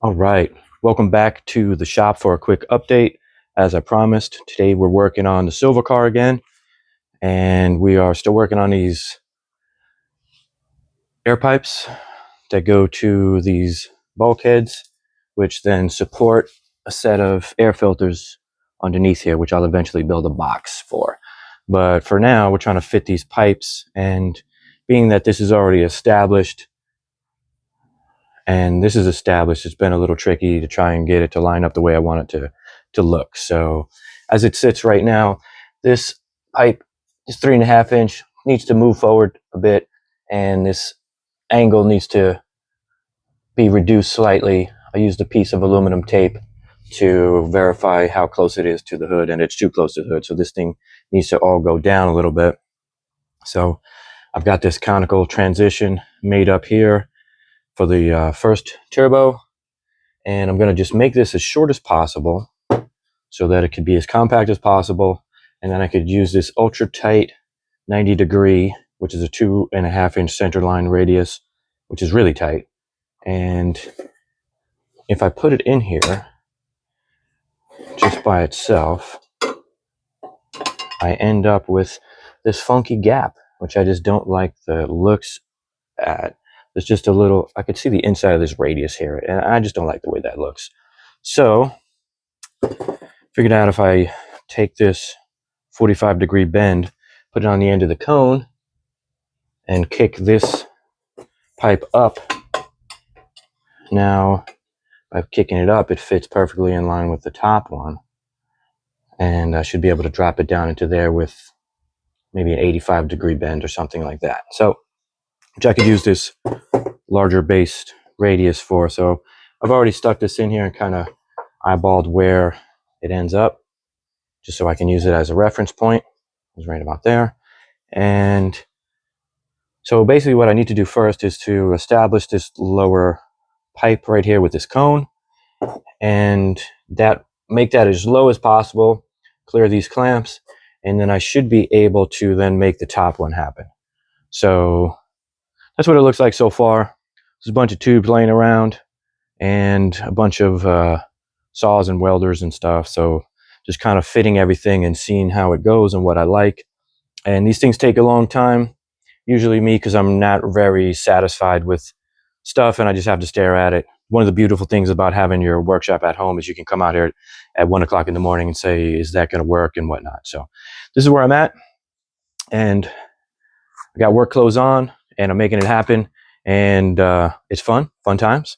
All right, welcome back to the shop for a quick update. As I promised, today we're working on the silver car again, and we are still working on these air pipes that go to these bulkheads, which then support a set of air filters underneath here, which I'll eventually build a box for. But for now, we're trying to fit these pipes, and being that this is already established, it's been a little tricky to try and get it to line up the way I want it to look. So as it sits right now, this pipe is 3.5 inch, needs to move forward a bit, and this angle needs to be reduced slightly. I used a piece of aluminum tape to verify how close it is to the hood, and it's too close to the hood, so this thing needs to all go down a little bit. So I've got this conical transition made up here for the first turbo, and I'm going to just make this as short as possible so that it could be as compact as possible, and then I could use this ultra tight 90 degree, which is a 2.5 inch center line radius, which is really tight. And if I put it in here just by itself, I end up with this funky gap, which I just don't like the looks at. There's just a little, I could see the inside of this radius here, and I just don't like the way that looks. So figured out if I take this 45 degree bend, put it on the end of the cone, and kick this pipe up. Now by kicking it up, it fits perfectly in line with the top one, and I should be able to drop it down into there with maybe an 85 degree bend or something like that. So which I could use this larger based radius for. So I've already stuck this in here and kind of eyeballed where it ends up, just so I can use it as a reference point. It's right about there. And so basically what I need to do first is to establish this lower pipe right here with this cone, and make that as low as possible, clear these clamps, and then I should be able to then make the top one happen. So that's what it looks like so far. There's a bunch of tubes laying around and a bunch of saws and welders and stuff. So just kind of fitting everything and seeing how it goes and what I like. And these things take a long time. Usually me, because I'm not very satisfied with stuff and I just have to stare at it. One of the beautiful things about having your workshop at home is you can come out here at 1 o'clock in the morning and say, is that going to work and whatnot. So this is where I'm at, and I got work clothes on and I'm making it happen, and it's fun times.